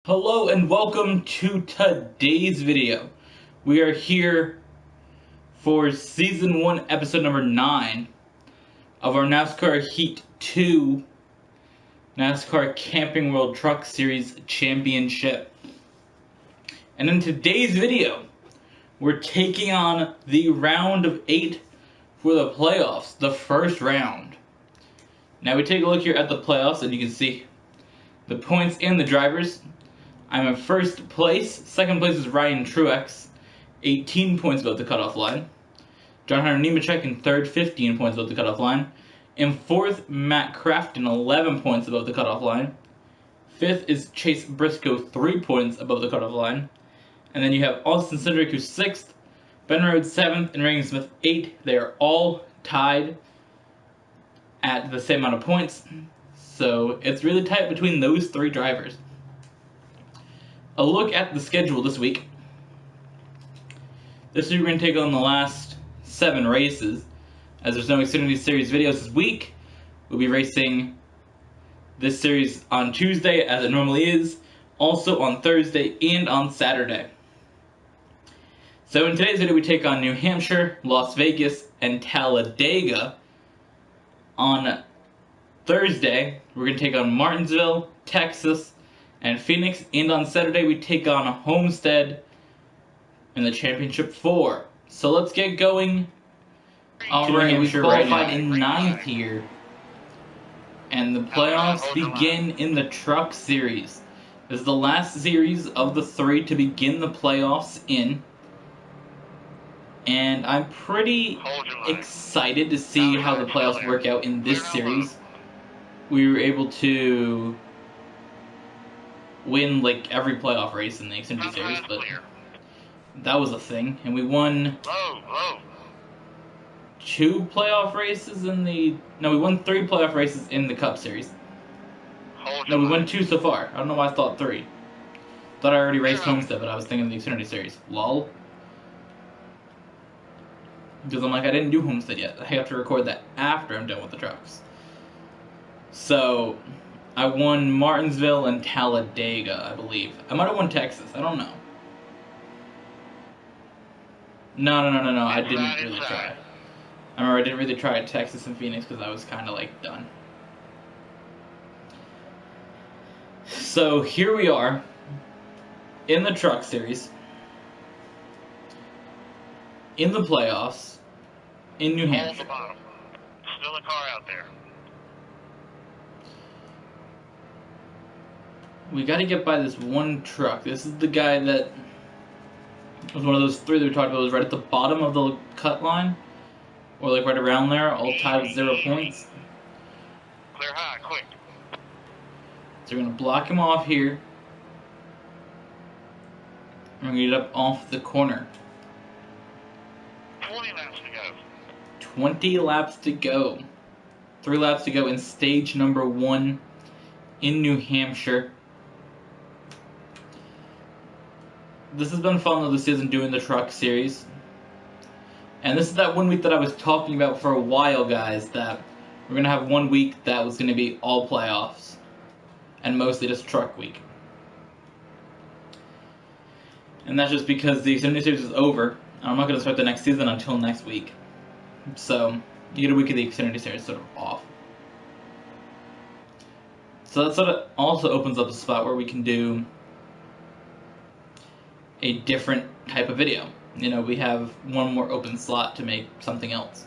Hello and welcome to today's video. We are here for Season 1, Episode number 9 of our NASCAR Heat 2 NASCAR Camping World Truck Series Championship. And in today's video, we're taking on the round of 8 for the playoffs, the first round. Now we take a look here at the playoffs and you can see the points and the drivers. I'm in first place. Second place is Ryan Truex, 18 points above the cutoff line. John Hunter Nemechek in third, 15 points above the cutoff line. In fourth, Matt Crafton, 11 points above the cutoff line. Fifth is Chase Briscoe, 3 points above the cutoff line. And then you have Austin Cindric, who's 6th, Ben Rhodes 7th, and Reagan Smith 8th. They are all tied at the same amount of points. So it's really tight between those 3 drivers. A look at the schedule this week. This week we're going to take on the last 7 races. As there's no Xfinity Series videos this week, we'll be racing this series on Tuesday as it normally is, also on Thursday and on Saturday. So in today's video we take on New Hampshire, Las Vegas, and Talladega. On Thursday we're going to take on Martinsville, Texas, and Phoenix, and on Saturday we take on Homestead in the Championship 4. So let's get going. Alright, we qualified in 9th here. And the playoffs begin in the Truck Series. This is the last series of the 3 to begin the playoffs in. And I'm pretty excited to see how the playoffs work out in this series. We were able to win like every playoff race in the Xfinity Series, but that was a thing. And we won 2 playoff races in the... No, we won 3 playoff races in the Cup Series. No, we won 2 so far. I don't know why I thought 3. Thought I already raced Homestead, but I was thinking of the Xfinity Series. Lol. Because I'm like, I didn't do Homestead yet. I have to record that after I'm done with the trucks. So, I won Martinsville and Talladega, I believe. I might have won Texas. I don't know. No. I didn't really try. I remember I didn't really try Texas and Phoenix because I was kind of like done. So, here we are in the Truck Series, in the playoffs, in New Hampshire. Still a car out there. We gotta get by this one truck. This is the guy that was one of those 3 that we talked about. It was right at the bottom of the cut line, or like right around there, all tied with 0 points. Clear high, quick. So we're gonna block him off here. We're gonna get up off the corner. 20 laps to go. 20 laps to go. 3 laps to go in stage number 1 in New Hampshire. This has been fun though this season doing the Truck Series. And this is that one week that I was talking about for a while, guys, that we're going to have one week that was going to be all playoffs. And mostly just Truck Week. And that's just because the Xfinity Series is over. And I'm not going to start the next season until next week. So, you get a week of the Xfinity Series sort of off. So that sort of also opens up a spot where we can do a different type of video. You know, we have one more open slot to make something else.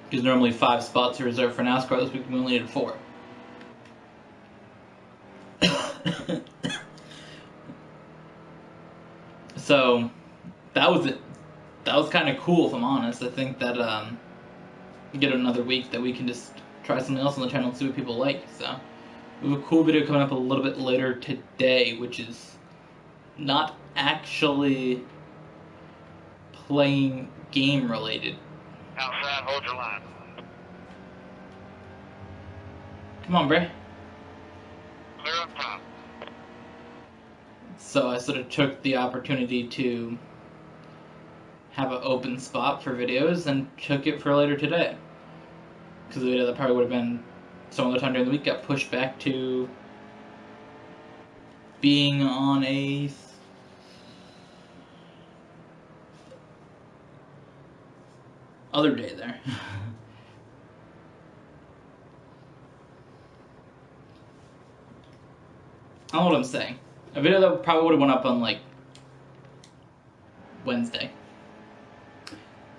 Because normally 5 spots are reserved for NASCAR. This week we only needed 4. So, that was it. That was kind of cool, if I'm honest. I think that we get another week that we can just try something else on the channel and see what people like. So, we have a cool video coming up a little bit later today, which is not actually playing game related. Outside, hold your line. Come on, Bray. Clear up top. So I sort of took the opportunity to have an open spot for videos and took it for later today. Because the video that probably would have been some other time during the week got pushed back to being on a other day there. I don't know what I'm saying. A video that probably would have went up on like Wednesday.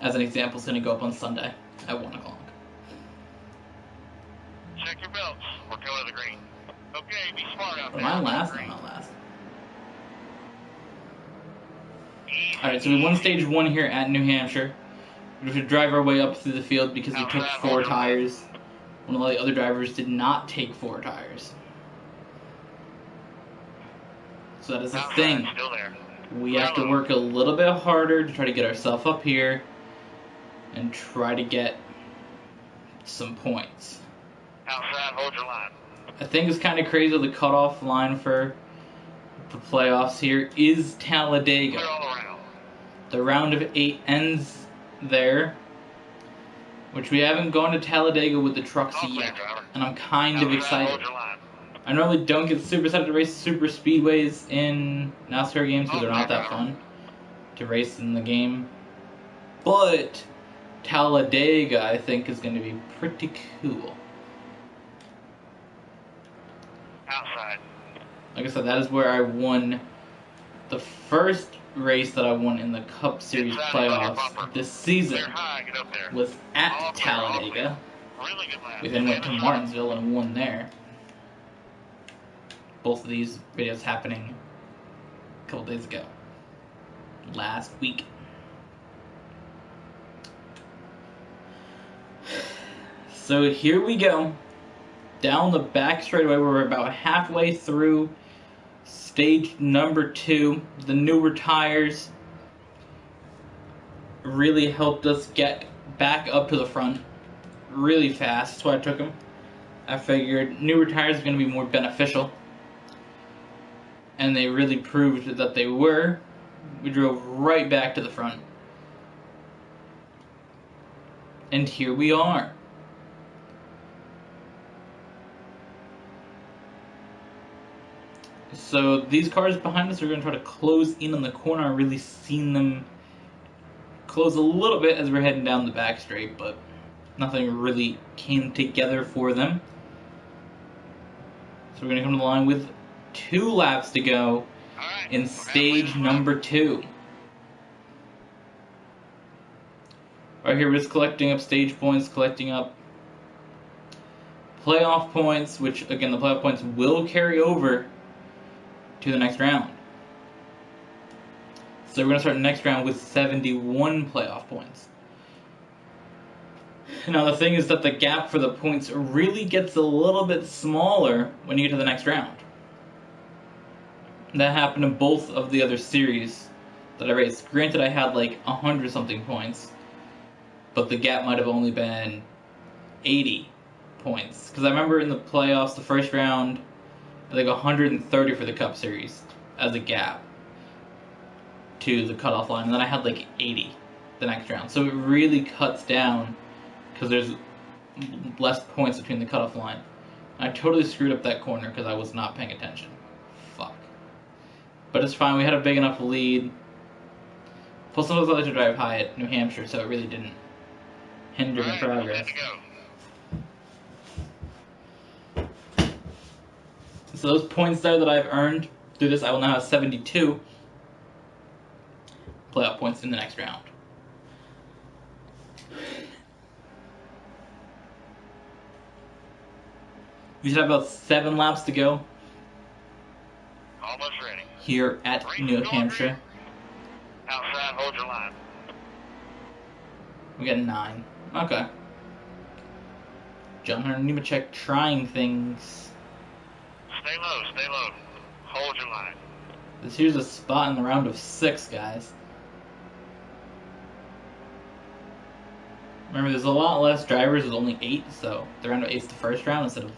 As an example, it's going to go up on Sunday at 1 o'clock. Check your belts. We're going to the green. Okay, be smart out there. Am I last? Green. I'm not last. Easy, Alright, so we won easy. stage 1 here at New Hampshire. We have to drive our way up through the field because we took 4 tires. When all the other drivers did not take 4 tires. So that is a Outside, thing. still there. We have to work a little bit harder to try to get ourselves up here and try to get some points. Outside, hold your line. I think it's kind of crazy the cutoff line for the playoffs here is Talladega. Clear all around. The round of 8 ends there, which we haven't gone to Talladega with the trucks All clear, yet, driver. and I'm kind of Outside, excited. hold your line. I normally don't get super excited to race super speedways in NASCAR games because they're not that fun to race in the game, but Talladega I think is going to be pretty cool. Outside. Like I said, that is where I won the first race that I won in the Cup Series playoffs this season. Clear high, get up there. Was at All clear, all clear. Talladega. Really good lap. We then went to Martinsville and won there. Both of these videos happening a couple days ago. Last week. So here we go. Down the back straightaway, we're about halfway through stage number 2. The newer tires really helped us get back up to the front really fast. That's why I took them. I figured newer tires are going to be more beneficial. And they really proved that they were. We drove right back to the front. And here we are. So these cars behind us are going to try to close in on the corner. I've really seen them close a little bit as we're heading down the back straight, but nothing really came together for them. So we're going to come to the line with 2 laps to go in stage number 2. Right here, we're just collecting up stage points, collecting up playoff points, which, again, the playoff points will carry over to the next round. So we're going to start the next round with 71 playoff points. Now the thing is that the gap for the points really gets a little bit smaller when you get to the next round. That happened in both of the other series that I raced. Granted, I had like 100 something points, but the gap might have only been 80 points. Because I remember in the playoffs, the first round, I think 130 for the Cup Series as a gap to the cutoff line, and then I had like 80 the next round. So it really cuts down because there's less points between the cutoff line. I totally screwed up that corner because I was not paying attention. Fuck. But it's fine, we had a big enough lead. Plus I was allowed to drive high at New Hampshire, so it really didn't hinder my progress. So those points there that I've earned through this, I will now have 72 playoff points in the next round. We should have about 7 laps to go. Almost ready. Here at New Hampshire. Outside, hold your line. We got 9. Okay. John Hunter Nemechek trying things. Stay low, stay low. Hold your line. This here's a spot in the round of 6, guys. Remember, there's a lot less drivers. There's only 8, so the round of 8's the first round instead of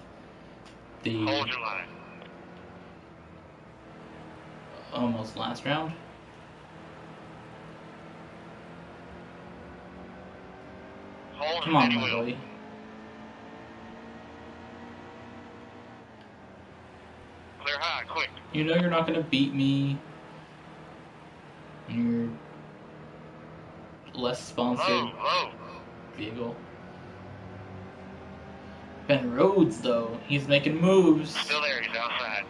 the Hold your line. almost last round. Hold Come on, steady my wheel. boy. Clear high, quick. You know you're not gonna beat me. You're less sponsored Low. vehicle. Ben Rhodes, though, he's making moves. Still there, he's outside.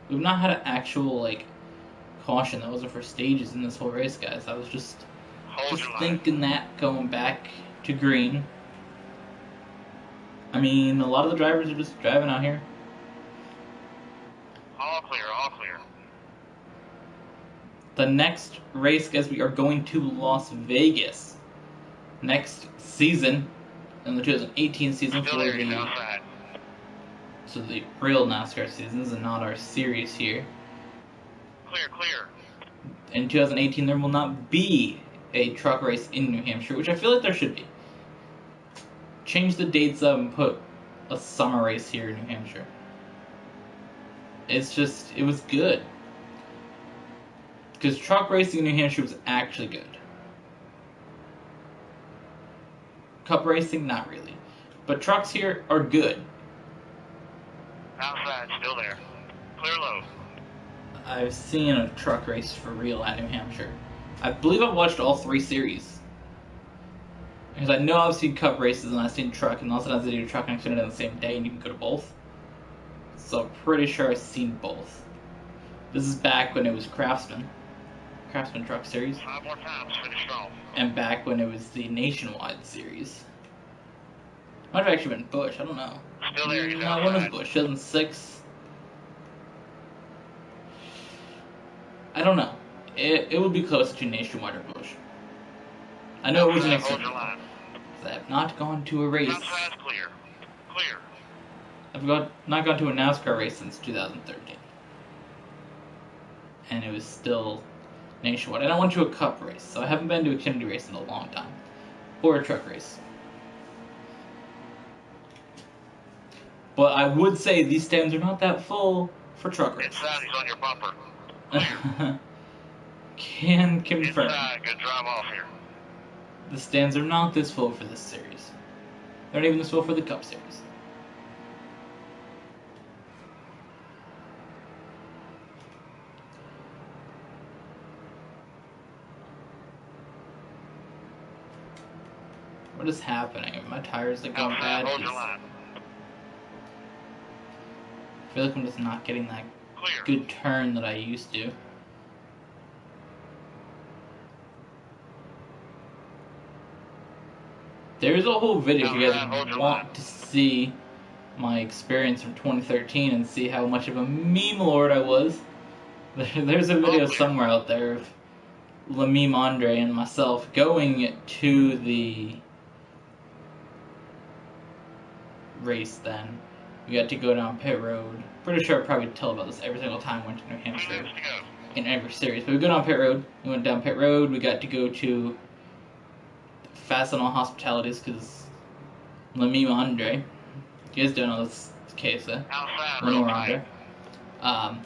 We've not had an actual, like, caution. That wasn't for stages in this whole race, guys. I was just thinking that going back to green. I mean, a lot of the drivers are just driving out here. All clear. The next race, guys, we are going to Las Vegas next season, in the 2018 season, Still there, he's outside. So the real NASCAR seasons and not our series here. Clear. In 2018, there will not be a truck race in New Hampshire, which I feel like there should be. Change the dates up and put a summer race here in New Hampshire. It's just, it was good. Because truck racing in New Hampshire was actually good. Cup racing, not really. But trucks here are good. Outside, still there. Clear low. I've seen a truck race for real at New Hampshire. I believe I've watched all 3 series. Because I know I've seen cup races and I've seen truck, and also sometimes they do truck and Xfinity on the same day and you can go to both. So I'm pretty sure I've seen both. This is back when it was Craftsman Truck Series. 5 more times, finish strong. And back when it was the Nationwide Series. Might have actually been Bush, I don't know. Still there, he's No, when was outside. Bush? 2006? I don't know. It would be close to Nationwide or Bush. I know it was an Hold your Xfinity. line. I have not gone to a race. Outside's clear. I've not gone to a NASCAR race since 2013. And it was still Nationwide. And I went to a cup race, so I haven't been to a Xfinity race in a long time. Or a truck race. But I would say these stands are not that full for truck races. Inside, he's on your bumper. Can confirm. Inside, good drive off here. The stands are not this full for this series. They're not even this full for the Cup Series. What is happening? Are my tires like going bad? Hold your line. I feel like I'm just not getting that Clear. good turn that I used to. There's a whole video if you guys want to see my experience from 2013 and see how much of a meme lord I was. There's a video somewhere out there of Lameme Andre and myself going to the race then. We got to go down pit road. Pretty sure I probably tell about this every single time I went to New Hampshire in every series. But we go down pit road. We went down pit road. We got to go to Fastenal Hospitalities because Lameme Andre, you guys don't know this case, Lameme Andre.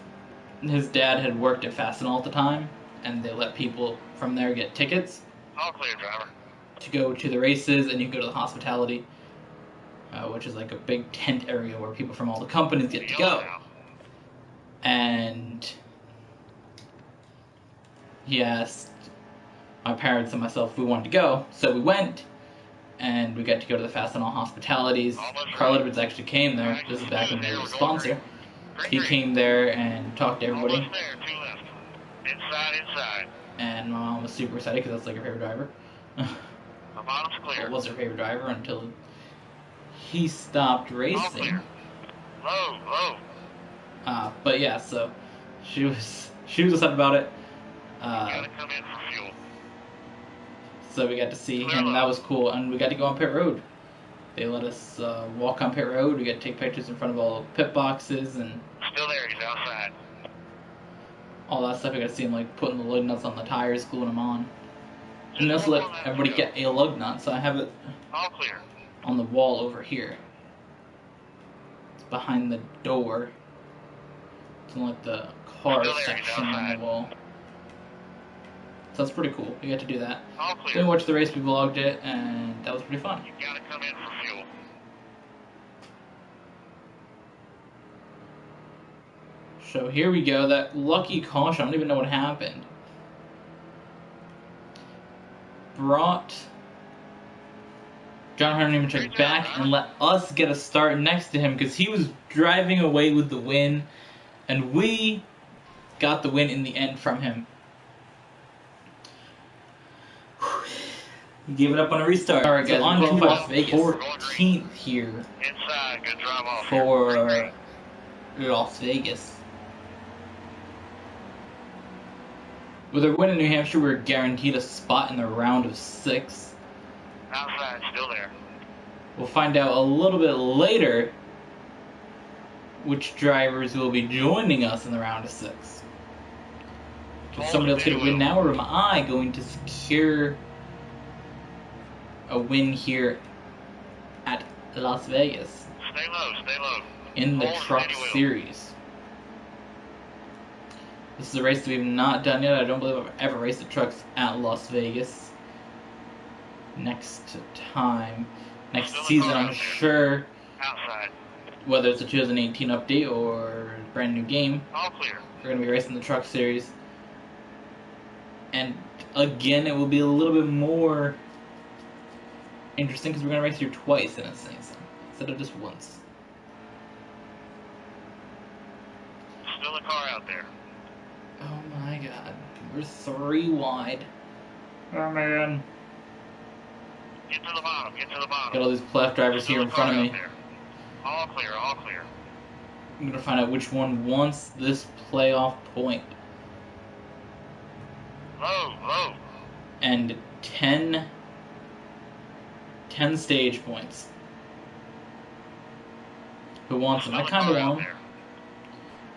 His dad had worked at Fastenal at the time, and they let people from there get tickets. All clear, driver. To go to the races, and you go to the hospitality, which is like a big tent area where people from all the companies get to go. And he asked my parents and myself if we wanted to go, so we went, and we got to go to the Fastenal Hospitalities. Carl Edwards actually came there. This is back when they were a sponsor. He came there and talked to everybody. Almost there, 2 left. Inside. And my mom was super excited because that's like her favorite driver. The bottom's clear. It was her favorite driver until he stopped All racing. clear. Low. But yeah, so she was excited about it. Gotta come in for fuel. So we got to see him, and that was cool. And we got to go on pit road. They let us walk on pit road. We got to take pictures in front of all the pit boxes and Still there, he's outside. all that stuff. We got to see him like putting the lug nuts on the tires, gluing them on. And also let everybody get a lug nut. So I have it All clear. on the wall over here. It's behind the door. It's in like the car section on the wall. So that's pretty cool. We got to do that. All Then we clear. watched the race, we vlogged it, and that was pretty fun. You gotta come in for fuel. So here we go. That lucky caution. I don't even know what happened. Brought John Hunter back and let us get a start next to him because he was driving away with the win, and we got the win in the end from him. He gave it up on a restart. Alright guys, on to Las Vegas. 14th here Inside, good drive off for Las Vegas. With our win in New Hampshire, we're guaranteed a spot in the round of 6. Outside, still there. We'll find out a little bit later which drivers will be joining us in the round of 6. Can somebody else get a win now, or am I going to secure a win here at Las Vegas? Stay low. In the Truck Series. This is a race that we've not done yet. I don't believe I've ever raced the trucks at Las Vegas. Next season, I'm sure. Outside. Whether it's a 2018 update or a brand new game, All clear. we're going to be racing the Truck Series. And again, it will be a little bit more interesting because we're going to race here twice in a season instead of just once. Still a car out there. Oh my god. We're 3 wide. Oh man. Get to the bottom. Got all these left drivers here in front of me. All clear. I'm gonna find out which one wants this playoff point. Low. And 10 stage points. Who wants them? I kinda want them.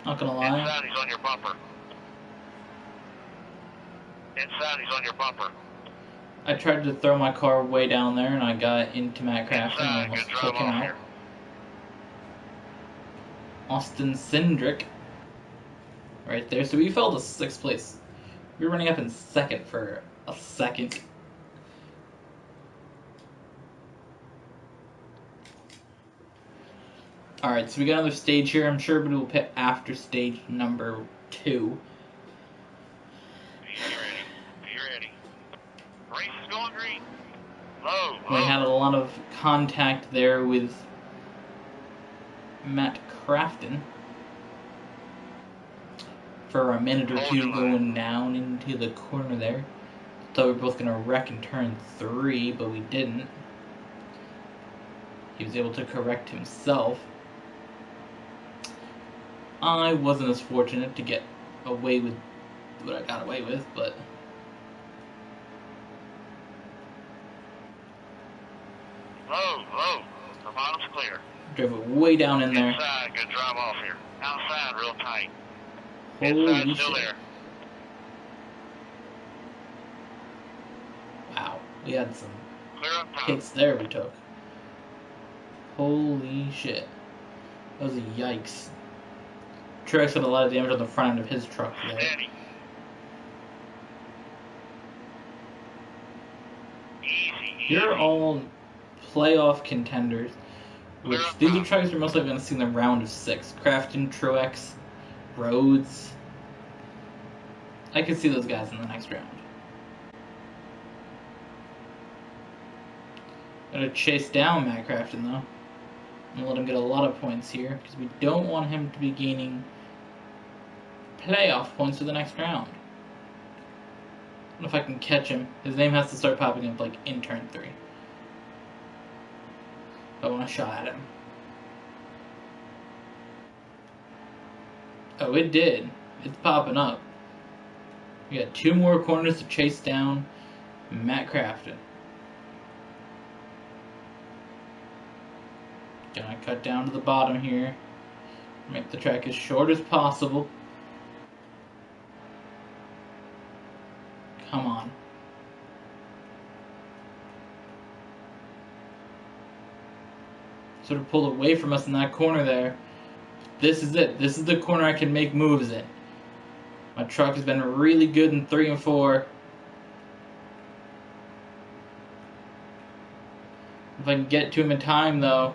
Not gonna lie. Inside, he's on your bumper. I tried to throw my car way down there and I got into Matt Crafton and almost took him out. Here. Austin Cindric right there. So we fell to 6th place. We were running up in 2nd for a second. Alright, so we got another stage here. I'm sure everybody will pit after stage number 2. Be ready. Race is going green. Low. We had a lot of contact there with Matt Crafton for a minute or two going down into the corner there. Thought we were both going to wreck in turn 3, but we didn't. He was able to correct himself. I wasn't as fortunate to get away with what I got away with, but Low. The bottom's clear. drove it way down in there. Inside, good drive off here. Outside, real tight. Holy Inside, still shit. there. Wow, we had some Clear up top. hits there we took. Holy shit. That was a yikes. Truex had a lot of damage on the front end of his truck there. Steady. Easy. You're all playoff contenders, which these are trucks you're most likely going to see in the round of 6. Crafton, Truex, Rhodes. I could see those guys in the next round. Gotta chase down Matt Crafton though, and let him get a lot of points here, because we don't want him to be gaining playoff points for the next round. I don't know if I can catch him. His name has to start popping up like in turn 3. I want a shot at him. Oh, it did. It's popping up. We got 2 more corners to chase down Matt Crafton. Gonna cut down to the bottom here. Make the track as short as possible. Come on. Sort of pulled away from us in that corner there. This is it. This is the corner I can make moves in. My truck has been really good in 3 and 4. If I can get to him in time, though.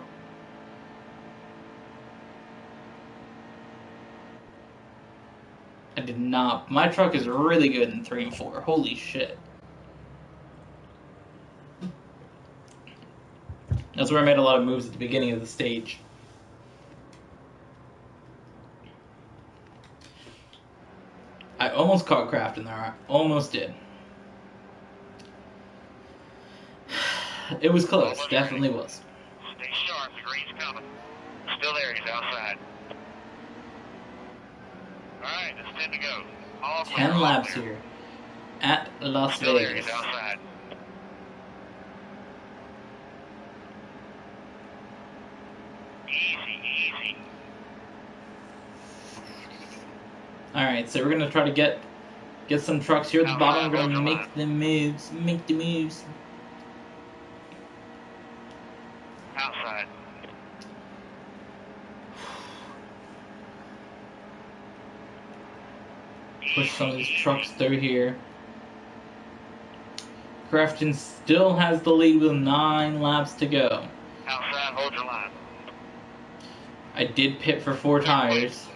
I did not. My truck is really good in 3 and 4. Holy shit. That's where I made a lot of moves at the beginning of the stage. I almost caught Kraft in there. I almost did. It was close. Definitely was. Stay sharp. The green's coming. Still there. He's outside. All right. It's 10 to go. All clear. 10 all laps clear. here at Las Still there. Vegas. He's outside. Easy. Alright, so we're going to try to get some trucks here at the bottom. We're going to make the moves. Make the moves. Outside. Push some of these trucks through here. Crafton still has the lead with 9 laps to go. Outside, hold your line. I did pit for 4 tires.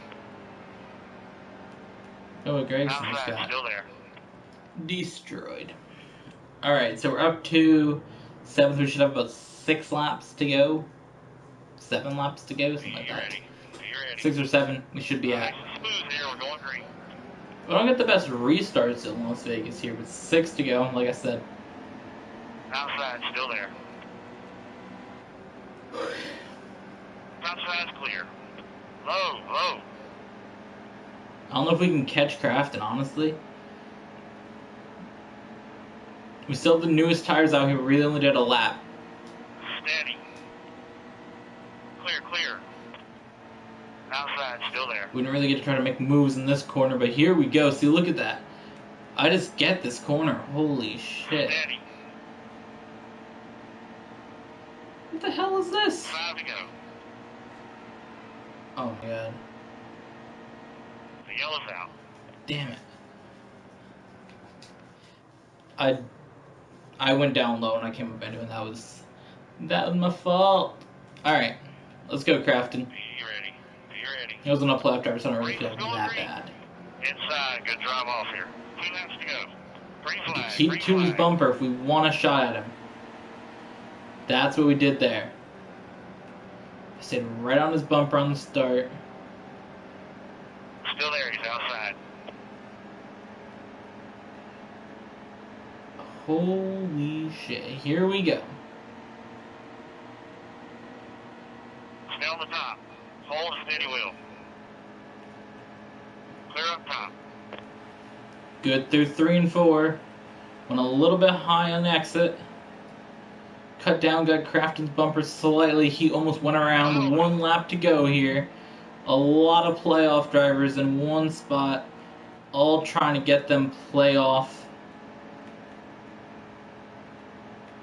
Oh, Gregson just Outside, got still there. destroyed. Alright, so we're up to 7th. We should have about 6 laps to go. 7 laps to go, something like You that. ready? You ready? 6 or 7 we should be at. Nice and smooth here. We're going green. We don't get the best restarts in Las Vegas here, with 6 to go, like I said. Outside, still there. Outside's clear. Low. I don't know if we can catch Crafton, honestly. We still have the newest tires out here. We really only did a lap. Steady. Clear. Outside, still there. We didn't really get to try to make moves in this corner, but here we go. See, look at that. I just get this corner. Holy shit. Steady. What the hell is this? 5 to go. Oh my god. The yellow's out. Damn it. I went down low and I came up into it, and that was my fault. Alright. Let's go, Crafton. You ready? He wasn't a playoff driver, so I don't really feel that bad. Inside, good drive off here. 2 laps to go. Green To flag. keep green to his flag. bumper if we want a shot at him. That's what we did there. I stayed right on his bumper on the start. Still there, he's outside. Holy shit. Here we go. Stay on the top. Hold steady wheel. Clear up top. Good through 3 and 4. Went a little bit high on the exit. Cut down, got Crafton's bumper slightly. He almost went around. 1 lap to go here. A lot of playoff drivers in one spot. All trying to get them playoff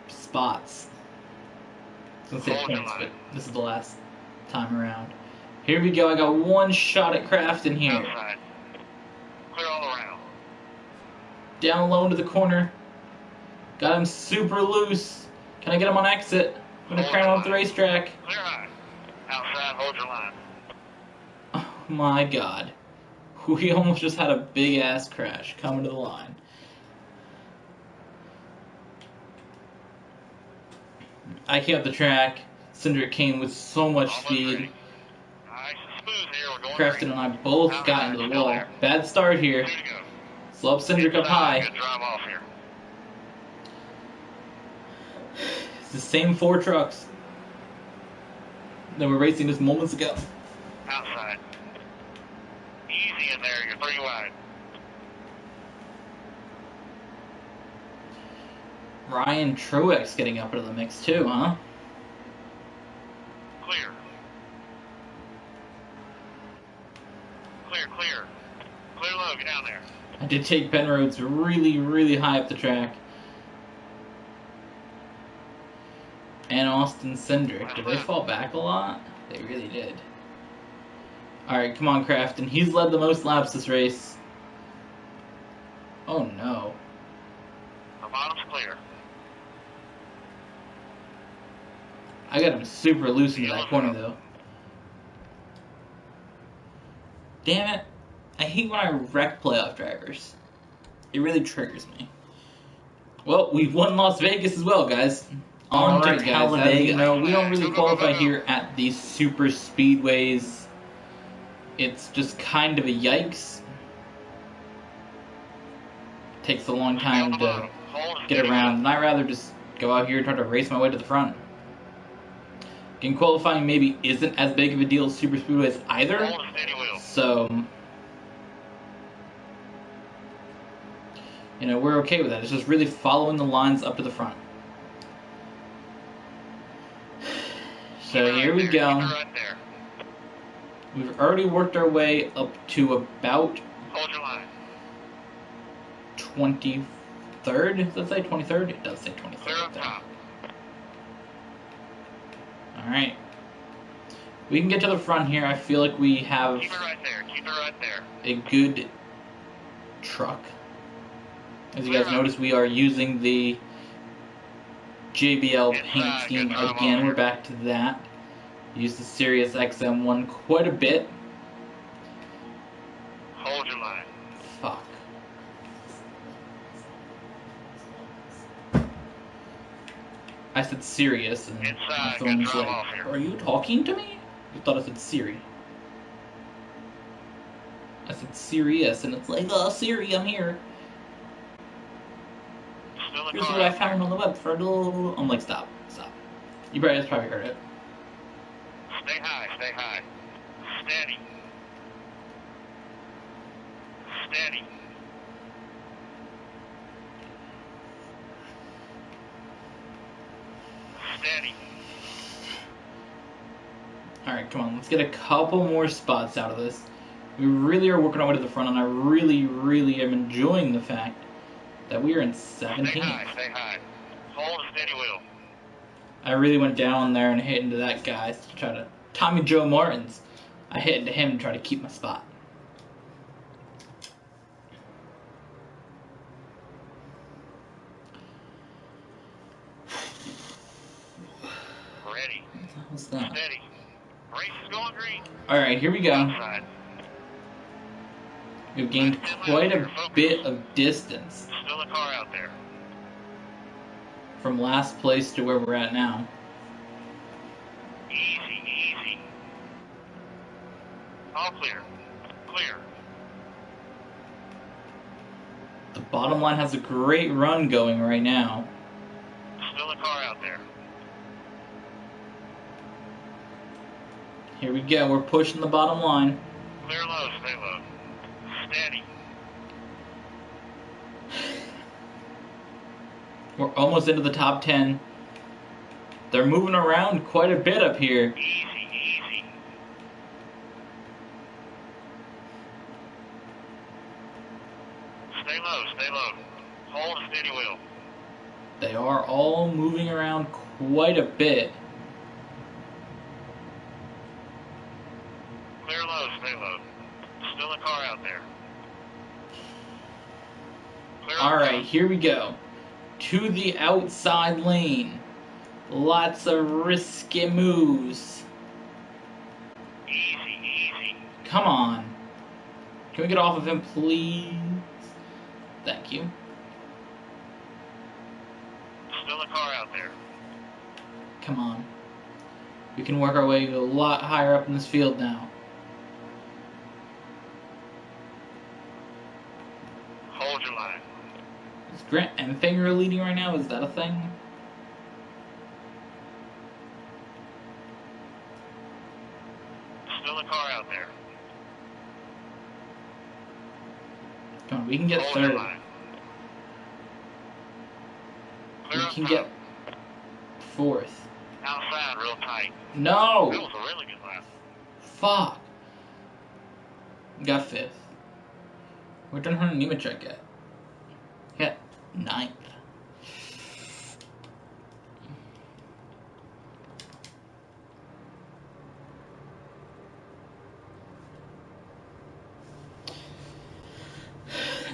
spots. I was going to say points, but this is the last time around. Here we go. I got 1 shot at Crafton here. Outside. Clear all around. Down low into the corner. Got him super loose. Can I get him on exit? I'm going to crown him off the racetrack. Clear high. Outside, hold your line. Oh my god. We almost just had a big ass crash coming to the line. I came up the track. Cinder came with so much Almost speed. ready. Nice and smooth here. We're going Crafton green. and I both got into the wall. Bad start here. 2 to go. Slow up Cindric up Inside, high. Good drive off here. It's the same 4 trucks that were racing just moments ago. Outside. Easy in there. You're 3 wide. Ryan Truex getting up into the mix too, huh? Clear. Clear low. Get down there. I did take Penrode's really, really high up the track. And Austin Cindric. Did they fall back a lot? They really did. Alright, come on, Crafton. He's led the most laps this race. Oh no. The bottom's clear. I got him super loose into that corner though. Damn it. I hate when I wreck playoff drivers. It really triggers me. Well, we've won Las Vegas as well, guys. On to Talladega. You know, we don't really qualify here at these super speedways. It's just kind of a yikes. Takes a long time to get around, and I'd rather just go out here and try to race my way to the front. Again, qualifying maybe isn't as big of a deal as super speedways either, so you know, we're okay with that. It's just really following the lines up to the front. So here we go. We've already worked our way up to about 23rd. Does it say 23rd? It does say 23rd. Alright. We can get to the front here. I feel like we have a good truck. As you guys notice, we are using the JBL paint scheme again. We're back to that. Use the Sirius XM1 quite a bit. Hold your line. Fuck. I said Sirius, and my phone's like, are you talking to me? I thought I said Siri. I said Sirius, and it's like, oh, Siri, I'm here. Here's what I found on the web for a little... I'm like, stop. You guys probably heard it. Stay high. Steady. Alright, come on, let's get a couple more spots out of this. We really are working our way to the front, and I really am enjoying the fact that we are in 17th. Stay high. Hold a steady wheel. I really went down there and hit into that guy to try to... Tommy Joe Martins. I hit into him to try to keep my spot. Ready. What's that? Steady. Race is going green. Alright, here we go. We've gained quite a bit of distance. Still a car out there. From last place to where we're at now. Easy. All clear. The bottom line has a great run going right now. Still a car out there. Here we go, we're pushing the bottom line. Clear low, stay low. Steady. We're almost into the top 10. They're moving around quite a bit up here. Easy. Stay low. Hold a steady wheel. They are all moving around quite a bit. Clear low, stay low. Still a car out there. Alright, here we go. To the outside lane. Lots of risky moves. Easy. Come on. Can we get off of him, please? Thank you. Still a car out there. Come on. We can work our way a lot higher up in this field now. Hold your line. Is Grant and Finger leading right now? Is that a thing? Still a car out there. Come on, we can get Hold third. your line. Clear We up can top. get fourth. Outside, real tight. No! That was a really good lap. Fuck. Got fifth. We're done on a Nemechek yet. Got ninth.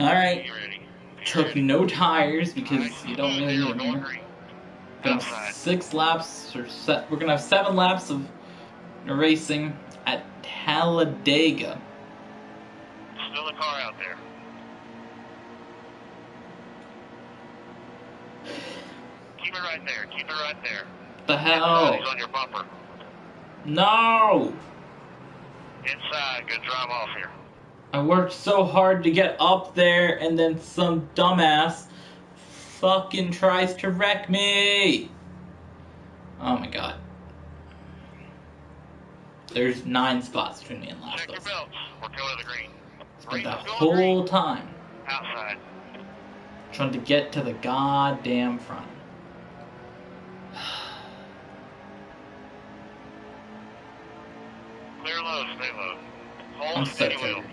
Alright. You ready? Took no tires because you don't really need them Going here. green. Gonna have 6 laps, we're gonna have 7 laps of racing at Talladega. Still right there. Keep it right there. The Inside, hell? he's on your bumper. No! Inside, good drive off here. I worked so hard to get up there, and then some dumbass fucking tries to wreck me. Oh my god. There's 9 spots between me and last Check your place. belts. We're going to the green. Spent that Race is going whole green. time Outside. trying to get to the goddamn front. Clear low, stay low. Hold I'm so steady wheel. triggered.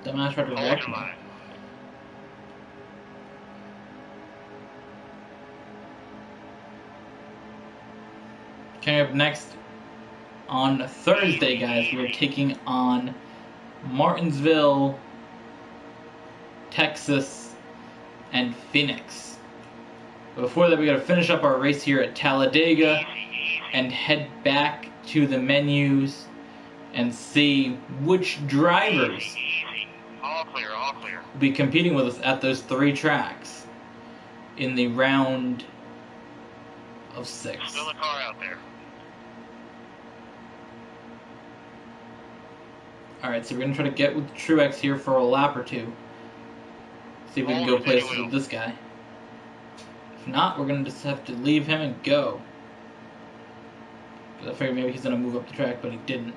Dumbass tried to Hold wreck your me. line. Coming up next on Thursday, guys, we are taking on Martinsville, Texas, and Phoenix. But before that, we got to finish up our race here at Talladega and head back to the menus and see which drivers Easy. All clear, all clear. will be competing with us at those 3 tracks in the round of 6. Still a car out there. Alright, so we're going to try to get with Truex here for a lap or 2. See if we can go places with this guy. If not, we're going to just have to leave him and go. Because I figured maybe he's going to move up the track, but he didn't.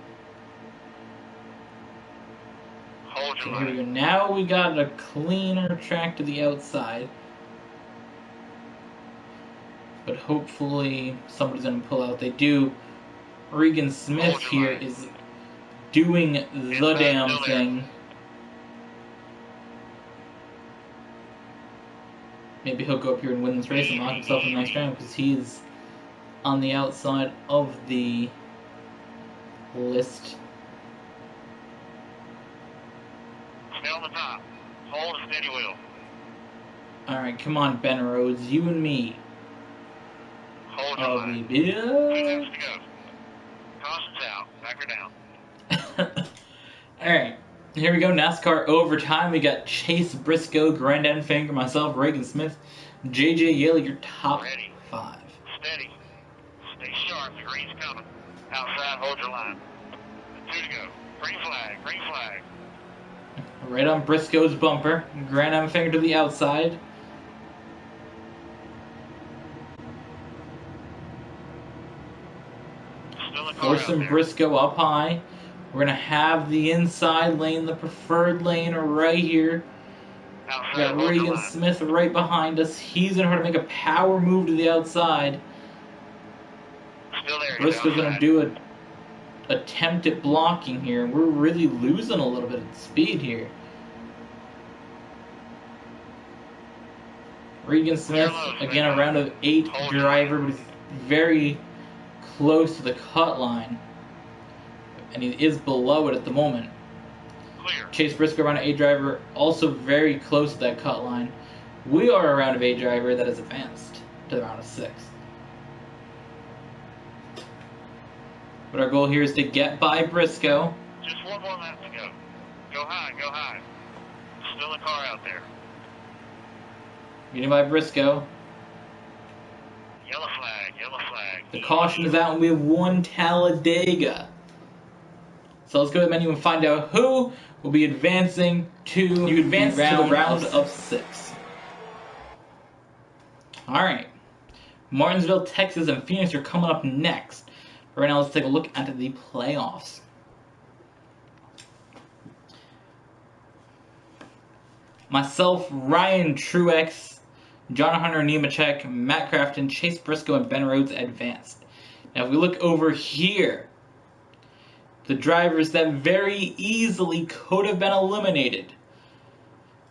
Hold So your here we line. go. Now we got a cleaner track to the outside. But hopefully somebody's going to pull out. They do. Regan Smith here is doing the damn thing. Maybe he'll go up here and win this race and lock himself in the next round because he's on the outside of the list. Stay on the top. Hold a steady wheel. Alright, come on, Ben Rhodes, you and me. Hold your Oh, line. we 2 laps to go. Caution's out. Back her down. Alright, here we go. NASCAR overtime. We got Chase Briscoe, Grandad Finger, myself, Reagan Smith, JJ Yale, your top Ready. 5. Steady. Stay sharp. The green's coming. Outside, hold your line. 2 to go. Green flag. Green flag. Right on Briscoe's bumper. Grandad Finger to the outside. Still a car out Forcing there. Briscoe up high. We're going to have the inside lane, the preferred lane right here. We Outside, got hold your Regan line. Smith right behind us. He's going to try to make a power move to the outside. Still there. Briscoe's going to do an attempt at blocking here. We're really losing a little bit of speed here. Regan Smith, again, a round of 8 driver, but he's very close to the cut line. And he is below it at the moment. Clear. Chase Briscoe, round of 8 driver, also very close to that cut line. We are a round of 8 driver that has advanced to the round of 6. But our goal here is to get by Briscoe. Just 1 more lap to go. Go high. Go high. Still a car out there. Getting by Briscoe. Yellow flag. Yellow flag. The caution is out and we have won Talladega. So let's go to the menu and find out who will be advancing to the round of 6. Alright. Martinsville, Texas, and Phoenix are coming up next. Right now, let's take a look at the playoffs. Myself, Ryan Truex, John Hunter Nemechek, Matt Crafton, Chase Briscoe, and Ben Rhodes advanced. Now, if we look over here, the drivers that very easily could have been eliminated.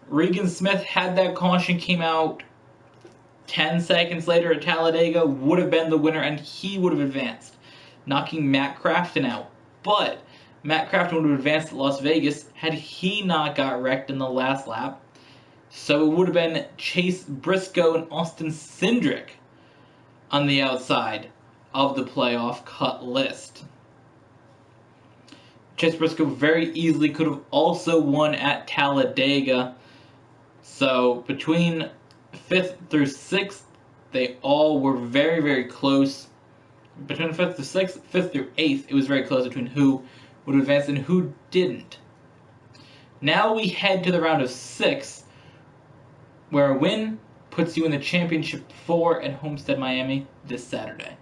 Regan Smith, had that caution came out 10 seconds later at Talladega, would have been the winner and he would have advanced, knocking Matt Crafton out. But Matt Crafton would have advanced to Las Vegas had he not got wrecked in the last lap. So it would have been Chase Briscoe and Austin Cindric on the outside of the playoff cut list. Chase Briscoe very easily could have also won at Talladega. So between 5th through 6th, they all were very, very close. Between 5th to 6th, 5th through 8th, it was very close between who would advance and who didn't. Now we head to the round of 6, where a win puts you in the championship 4 at Homestead, Miami this Saturday.